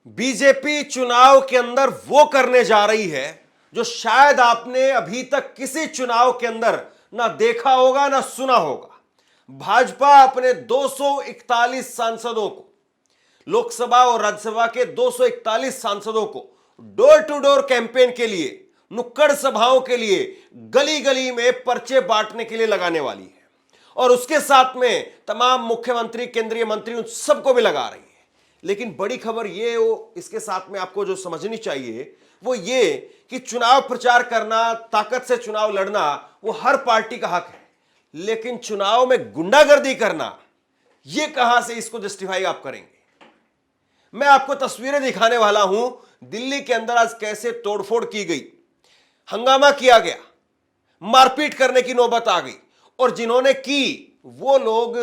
BJP चुनाव के अंदर वो करने जा रही है जो शायद आपने अभी तक किसी चुनाव के अंदर ना देखा होगा ना सुना होगा। भाजपा अपने 241 सांसदों को, लोकसभा और राज्यसभा के 241 सांसदों को डोर टू डोर कैंपेन के लिए, नुक्कड़ सभाओं के लिए, गली गली में पर्चे बांटने के लिए लगाने वाली है और उसके साथ में तमाम मुख्यमंत्री, केंद्रीय मंत्री, उन सबको भी लगा रही है। लेकिन बड़ी खबर ये हो, इसके साथ में आपको जो समझनी चाहिए वो ये कि चुनाव प्रचार करना, ताकत से चुनाव लड़ना वो हर पार्टी का हक है, लेकिन चुनाव में गुंडागर्दी करना ये कहां से इसको जस्टिफाई आप करेंगे। मैं आपको तस्वीरें दिखाने वाला हूं। दिल्ली के अंदर आज कैसे तोड़फोड़ की गई, हंगामा किया गया, मारपीट करने की नौबत आ गई और जिन्होंने की वो लोग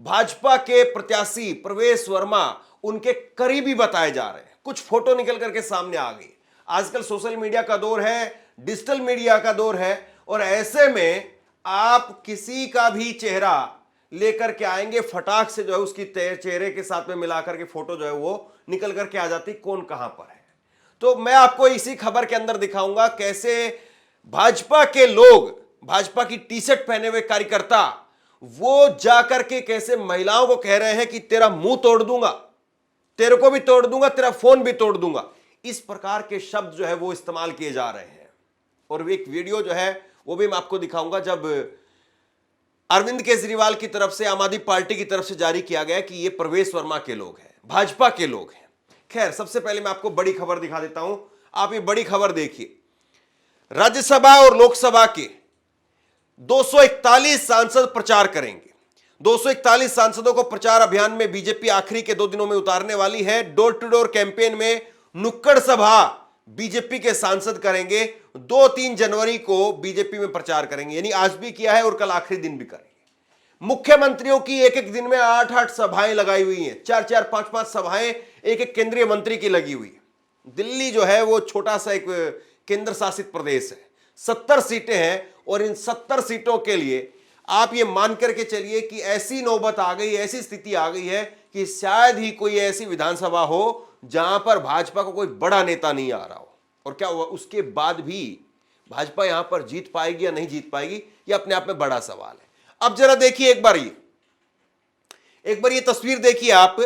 भाजपा के प्रत्याशी प्रवेश वर्मा उनके करीबी बताए जा रहे हैं। कुछ फोटो निकल करके सामने आ गई। आजकल सोशल मीडिया का दौर है, डिजिटल मीडिया का दौर है और ऐसे में आप किसी का भी चेहरा लेकर के आएंगे, फटाक से जो है उसकी चेहरे के साथ में मिलाकर के फोटो जो है वो निकल करके आ जाती, कौन कहां पर है। तो मैं आपको इसी खबर के अंदर दिखाऊंगा कैसे भाजपा के लोग, भाजपा की टी शर्ट पहने हुए कार्यकर्ता वो जाकर के कैसे महिलाओं को कह रहे हैं कि तेरा मुंह तोड़ दूंगा, तेरे को भी तोड़ दूंगा, तेरा फोन भी तोड़ दूंगा। इस प्रकार के शब्द जो है वो इस्तेमाल किए जा रहे हैं। और एक वीडियो जो है वो भी मैं आपको दिखाऊंगा जब अरविंद केजरीवाल की तरफ से, आम आदमी पार्टी की तरफ से जारी किया गया कि ये प्रवेश वर्मा के लोग हैं, भाजपा के लोग हैं। खैर, सबसे पहले मैं आपको बड़ी खबर दिखा देता हूं। आप ये बड़ी खबर देखिए। राज्यसभा और लोकसभा के 241 सांसद प्रचार करेंगे। 241 सांसदों को प्रचार अभियान में बीजेपी आखिरी के 2 दिनों में उतारने वाली है। डोर टू डोर कैंपेन में नुक्कड़ सभा बीजेपी के सांसद करेंगे। 2-3 जनवरी को बीजेपी में प्रचार करेंगे, यानी आज भी किया है और कल आखिरी दिन भी करेंगे। मुख्यमंत्रियों की एक एक दिन में 8-8 सभाएं लगाई हुई हैं, 4-4, 5-5 सभाएं एक एक केंद्रीय मंत्री की लगी हुई है। दिल्ली जो है वो छोटा सा एक केंद्र शासित प्रदेश है, 70 सीटें हैं और इन 70 सीटों के लिए आप ये मान करके चलिए कि ऐसी नौबत आ गई, ऐसी स्थिति आ गई है कि शायद ही कोई ऐसी विधानसभा हो जहां पर भाजपा को कोई बड़ा नेता नहीं आ रहा हो। और क्या उसके बाद भी भाजपा यहां पर जीत पाएगी या नहीं जीत पाएगी, यह अपने आप में बड़ा सवाल है। अब जरा देखिए एक बार ये तस्वीर देखिए आप।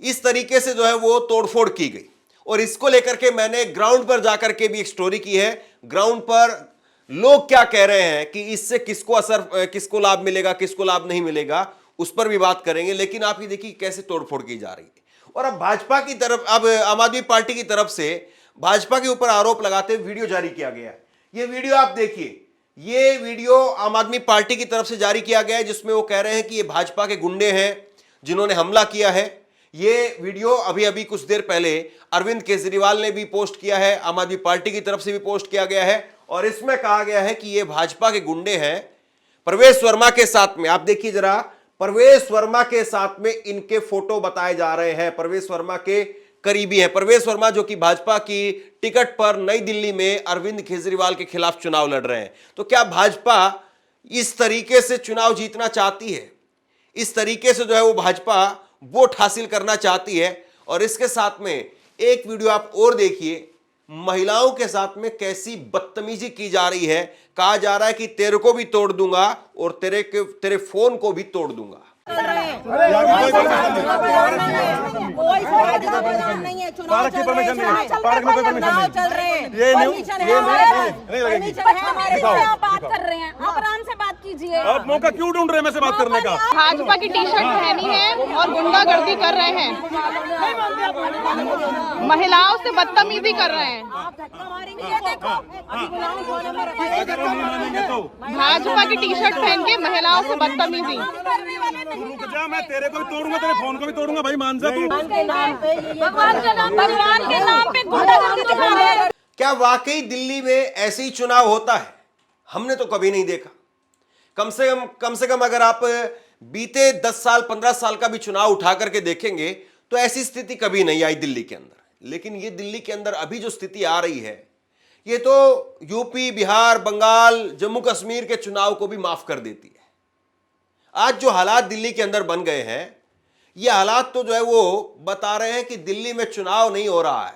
इस तरीके से जो है वो तोड़फोड़ की गई और इसको लेकर के मैंने ग्राउंड पर जाकर के भी एक स्टोरी की है। ग्राउंड पर लोग क्या कह रहे हैं कि इससे किसको असर, किसको लाभ मिलेगा, किसको लाभ नहीं मिलेगा, उस पर भी बात करेंगे। लेकिन आप ये देखिए कैसे तोड़फोड़ की जा रही है। और अब भाजपा की तरफ, अब आम आदमी पार्टी की तरफ से भाजपा के ऊपर आरोप लगाते हुए वीडियो जारी किया गया है। ये वीडियो आप देखिए। ये वीडियो आम आदमी पार्टी की तरफ से जारी किया गया है जिसमें वो कह रहे हैं कि ये भाजपा के गुंडे हैं जिन्होंने हमला किया है। ये वीडियो अभी अभी कुछ देर पहले अरविंद केजरीवाल ने भी पोस्ट किया है, आम आदमी पार्टी की तरफ से भी पोस्ट किया गया है और इसमें कहा गया है कि ये भाजपा के गुंडे हैं प्रवेश वर्मा के साथ में। आप देखिए जरा, प्रवेश वर्मा के साथ में इनके फोटो बताए जा रहे हैं। प्रवेश वर्मा के करीबी है। प्रवेश वर्मा जो कि भाजपा की टिकट पर नई दिल्ली में अरविंद केजरीवाल के खिलाफ चुनाव लड़ रहे हैं। तो क्या भाजपा इस तरीके से चुनाव जीतना चाहती है? इस तरीके से जो है वो भाजपा वोट हासिल करना चाहती है। और इसके साथ में एक वीडियो आप और देखिए, महिलाओं के साथ में कैसी बदतमीजी की जा रही है। कहा जा रहा है कि तेरे को भी तोड़ दूंगा और तेरे फोन को भी तोड़ दूंगा। कोई प्रावधान नहीं है, चुनाव चल रहे हैं, चुनाव चल रहे हैं, परमिशन है हमारे, आप बात कर रहे हैं, आप आराम से बात कीजिए। आप मौका क्यों ढूंढ रहे हैं मुझसे बात करने का? भाजपा की टी शर्ट पहनी है और गुंडागर्दी कर रहे हैं, महिलाओं से बदतमीजी कर रहे हैं। आप धक्का मारेंगे, ये देखो अभी बुलाऊं कोने में भाजपा की टी शर्ट पहन के महिलाओं से बदतमीजी। रुक जा, मैं तेरे को भी तोड़ूंगा, तेरे फोन को भी तोड़ूंगा भाई, मान जा तू। भगवान के नाम पे गुंडागर्दी दिखा रहे हैं। क्या वाकई दिल्ली में ऐसे ही चुनाव होता है? हमने तो कभी नहीं देखा। कम से कम अगर आप बीते 10 साल 15 साल का भी चुनाव उठा करके देखेंगे तो ऐसी स्थिति कभी नहीं आई दिल्ली के अंदर। लेकिन ये दिल्ली के अंदर अभी जो स्थिति आ रही है ये तो यूपी, बिहार, बंगाल, जम्मू कश्मीर के चुनाव को भी माफ कर देती है। आज जो हालात दिल्ली के अंदर बन गए हैं ये हालात तो जो है वो बता रहे हैं कि दिल्ली में चुनाव नहीं हो रहा है,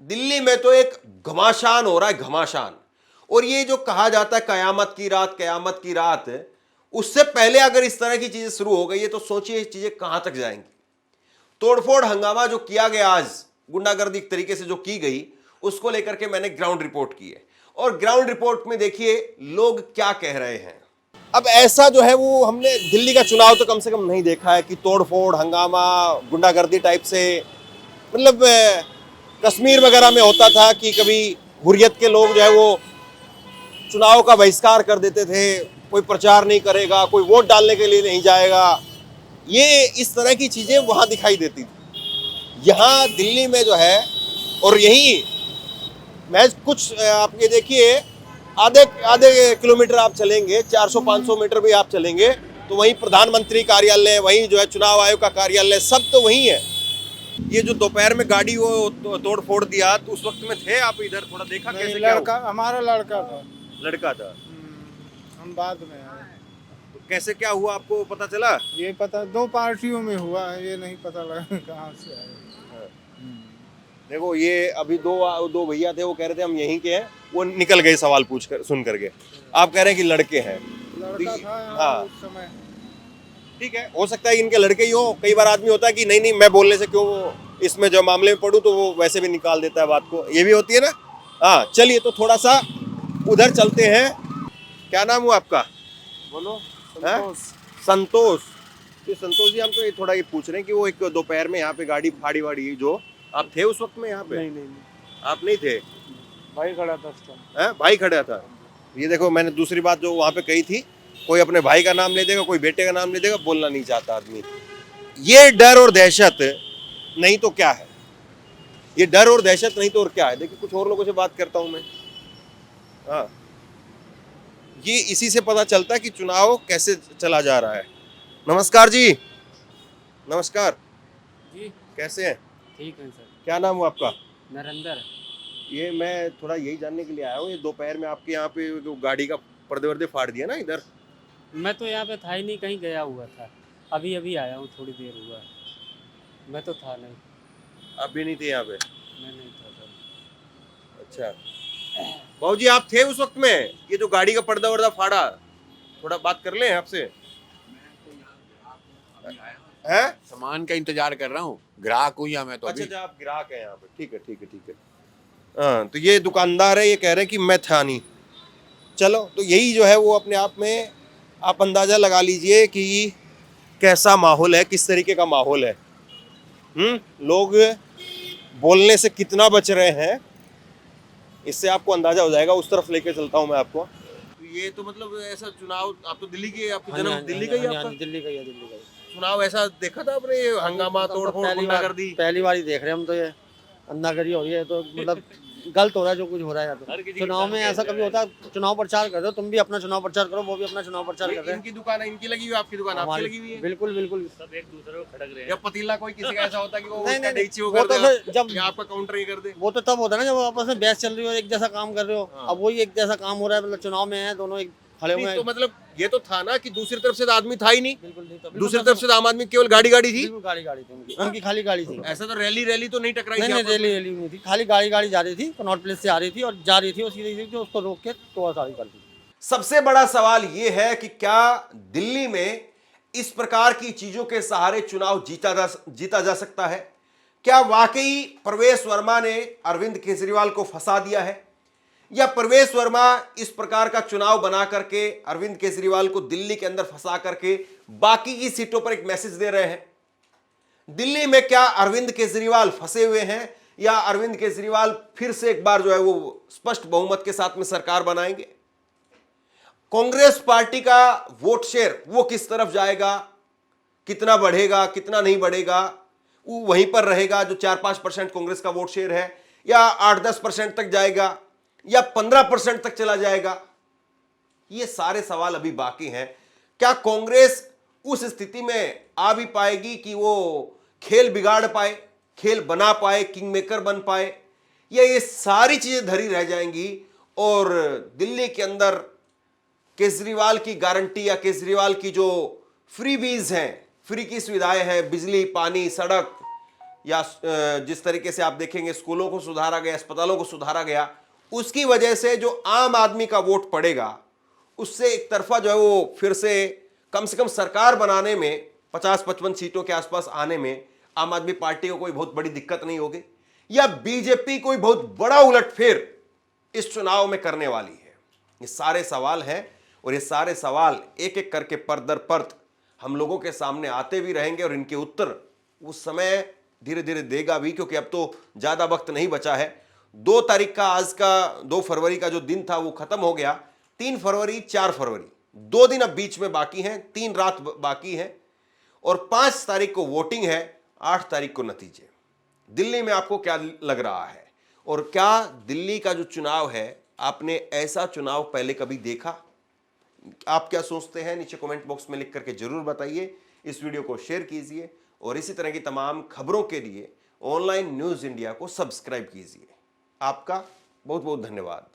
दिल्ली में तो एक घमासान हो रहा है, घमासान। और ये जो कहा जाता है कयामत की रात, कयामत की रात, उससे पहले अगर इस तरह की चीजें शुरू हो गई है तो सोचिए ये चीजें कहां तक जाएंगी। तोड़फोड़ हंगामा जो किया गया आज, गुंडागर्दी एक तरीके से जो की गई, उसको लेकर के मैंने ग्राउंड रिपोर्ट की है और ग्राउंड रिपोर्ट में देखिए लोग क्या कह रहे हैं। अब ऐसा जो है वो हमने दिल्ली का चुनाव तो कम से कम नहीं देखा है कि तोड़फोड़ हंगामा गुंडागर्दी टाइप से, मतलब कश्मीर वगैरह में होता था कि कभी हुर्रियत के लोग जो है वो चुनाव का बहिष्कार कर देते थे, कोई प्रचार नहीं करेगा, कोई वोट डालने के लिए नहीं जाएगा, ये इस तरह की चीजें वहां दिखाई देती थी। यहाँ दिल्ली में जो है, और यही मैं कुछ आप ये देखिए आधे किलोमीटर आप चलेंगे, 400-500 मीटर भी आप चलेंगे तो वहीं प्रधानमंत्री कार्यालय, वहीं जो है चुनाव आयोग का कार्यालय, सब तो वहीं है। ये जो दोपहर में गाड़ी वो तोड़ फोड़ दिया, तो उस वक्त में थे आप इधर? थोड़ा देखा कैसे? लड़का हमारा लड़का था। हम बाद में आए। तो कैसे क्या हुआ आपको पता चला? ये पता 2 पार्टियों में हुआ है, ये नहीं पता लगा कहाँ से आए। देखो ये अभी दो भैया थे, वो कह रहे थे हम यहीं के हैं, वो निकल गए सवाल पूछ कर, सुन करके। आप कह रहे हैं कि लड़के हैं। लड़का था हाँ, उस समय। ठीक है, हो सकता है इनके लड़के ही हो। कई बार आदमी होता है कि नहीं मैं बोलने से क्यों इसमें जो मामले में पढ़ूं, तो वो वैसे भी निकाल देता है बात को, ये भी होती है ना। हाँ चलिए, तो थोड़ा सा उधर चलते हैं। क्या नाम हुआ आपका? बोलो। संतोष। तो संतोष जी, हम तो ये थोड़ा ये पूछ रहे हैं कि वो एक दोपहर में यहाँ पे गाड़ी फाड़ी वाड़ी, जो आप थे उस वक्त में यहाँ पे? नहीं आप नहीं थे? भाई खड़ा था उस टाइम। भाई खड़ा था। ये देखो, मैंने दूसरी बात जो वहाँ पे कही थी, कोई अपने भाई का नाम ले देगा, कोई बेटे का नाम ले देगा, बोलना नहीं चाहता आदमी। ये डर और दहशत नहीं तो क्या है? ये डर और दहशत नहीं तो और क्या है? देखिए, कुछ और लोगों से बात करता हूँ मैं। हाँ, ये इसी से पता चलता है कि चुनाव कैसे चला जा रहा है। नमस्कार जी। नमस्कार जी, कैसे हैं? ठीक है सर। क्या नाम हुआ आपका? नरेंद्र। ये मैं थोड़ा यही जानने के लिए आया हूँ, ये दोपहर में आपके यहाँ पे जो गाड़ी का पर्दे वर्दे फाड़ दिया ना इधर। मैं तो यहाँ पे था ही नहीं, कहीं गया हुआ था, अभी अभी आया हूँ, थोड़ी देर हुआ। मैं तो था नहीं। आप भी नहीं थे यहाँ पे? मैं नहीं था सर। अच्छा, बाबू जी आप थे उस वक्त में? ये जो गाड़ी का पर्दा वर्दा फाड़ा, थोड़ा बात कर लें आपसे। हैं? सामान का इंतजार कर रहा हूँ, ग्राहक हूँ या मैं तो अच्छा अभी। आप ग्राहक हैं यहाँ पे, ठीक है ठीक है ठीक है। हाँ, तो ये दुकानदार है, ये कह रहे हैं कि मैं था नहीं। चलो, तो यही जो है वो अपने आप में आप अंदाजा लगा लीजिए कि कैसा माहौल है, किस तरीके का माहौल है। लोग बोलने से कितना बच रहे हैं, इससे आपको अंदाजा हो जाएगा। उस तरफ लेके चलता हूँ मैं आपको। ये तो मतलब ऐसा चुनाव, आप तो दिल्ली के, आपका जन्म दिल्ली का ही आपका? दिल्ली का ही है, दिल्ली का ही। चुनाव ऐसा देखा था आपने? हंगामा, तोड़फोड़, गुंडागर्दी? पहली बार ही देख रहे हैं हम तो। ये अंधागरी हो रही है, तो मतलब गलत हो रहा है जो कुछ हो रहा है। तो चुनाव में ऐसा कभी होता है, चुनाव प्रचार कर रहे हो, तुम भी अपना चुनाव प्रचार करो, वो भी अपना चुनाव प्रचार कर रहे हैं। इनकी दुकान है, इनकी लगी हुई, आपकी दुकान आपकी लगी हुई है? बिल्कुल बिल्कुल। सब एक दूसरे को खड़क रहे या पतीला कोई किसी का ऐसा होता है कि वो नहीं, उसका नहीं, डेगची वो वो कर तो देगा, फिर जब- या आपका काउंटर ही कर दे। वो तो तब होता है ना जब आपस में बहस चल रही हो, एक जैसा काम कर रहे हो। हाँ। अब वही एक जैसा काम हो रहा है, मतलब चुनाव में है, दोनों एक खड़े हुए नहीं, हैं। तो मतलब ये तो था ना कि दूसरी तरफ से तो आदमी था ही नहीं, बिल्कुल नहीं, तो दूसरी तरफ से तो आम आदमी केवल गाड़ी गाड़ी थी। बिल्कुल गाड़ी थी उनकी खाली गाड़ी थी। ऐसा तो रैली तो नहीं टकराई थी नहीं आपस में? रैली नहीं थी, खाली गाड़ी जा रही थी, कनॉट प्लेस से आ रही थी और जा रही थी, और सीधे जो उसको रोक के तोड़ाताड़ी कर दी। सबसे बड़ा सवाल यह है कि क्या दिल्ली में इस प्रकार की चीजों के सहारे चुनाव जीता जा सकता है? क्या वाकई प्रवेश वर्मा ने अरविंद केजरीवाल को फंसा दिया है, या प्रवेश वर्मा इस प्रकार का चुनाव बना करके अरविंद केजरीवाल को दिल्ली के अंदर फंसा करके बाकी की सीटों पर एक मैसेज दे रहे हैं? दिल्ली में क्या अरविंद केजरीवाल फंसे हुए हैं, या अरविंद केजरीवाल फिर से एक बार जो है वो स्पष्ट बहुमत के साथ में सरकार बनाएंगे? कांग्रेस पार्टी का वोट शेयर वो किस तरफ जाएगा, कितना बढ़ेगा, कितना नहीं बढ़ेगा, वो वहीं पर रहेगा जो 4-5% कांग्रेस का वोट शेयर है, या 8-10% तक जाएगा, या 15% तक चला जाएगा? ये सारे सवाल अभी बाकी हैं। क्या कांग्रेस उस स्थिति में आ भी पाएगी कि वो खेल बिगाड़ पाए, खेल बना पाए, किंग मेकर बन पाए, या ये सारी चीजें धरी रह जाएंगी और दिल्ली के अंदर केजरीवाल की गारंटी या केजरीवाल की जो फ्रीबीज हैं, फ्री की सुविधाएं हैं, बिजली, पानी, सड़क, या जिस तरीके से आप देखेंगे स्कूलों को सुधारा गया, अस्पतालों को सुधारा गया, उसकी वजह से जो आम आदमी का वोट पड़ेगा उससे एक तरफा जो है वो फिर से कम सरकार बनाने में 50-55 सीटों के आसपास आने में आम आदमी पार्टी को कोई बहुत बड़ी दिक्कत नहीं होगी, या बीजेपी कोई बहुत बड़ा उलटफेर इस चुनाव में करने वाली है। ये सारे सवाल हैं और ये सारे सवाल एक एक करके पर दर परत हम लोगों के सामने आते भी रहेंगे और इनके उत्तर उस समय धीरे धीरे देगा भी, क्योंकि अब तो ज्यादा वक्त नहीं बचा है। 2 तारीख का, आज का 2 फरवरी का जो दिन था वो खत्म हो गया। 3 फरवरी, 4 फरवरी 2 दिन अब बीच में बाकी हैं, 3 रात बाकी है और 5 तारीख को वोटिंग है, 8 तारीख को नतीजे। दिल्ली में आपको क्या लग रहा है और क्या दिल्ली का जो चुनाव है, आपने ऐसा चुनाव पहले कभी देखा? आप क्या सोचते हैं नीचे कमेंट बॉक्स में लिख करके जरूर बताइए। इस वीडियो को शेयर कीजिए और इसी तरह की तमाम खबरों के लिए ऑनलाइन न्यूज़ इंडिया को सब्सक्राइब कीजिए। आपका बहुत बहुत धन्यवाद।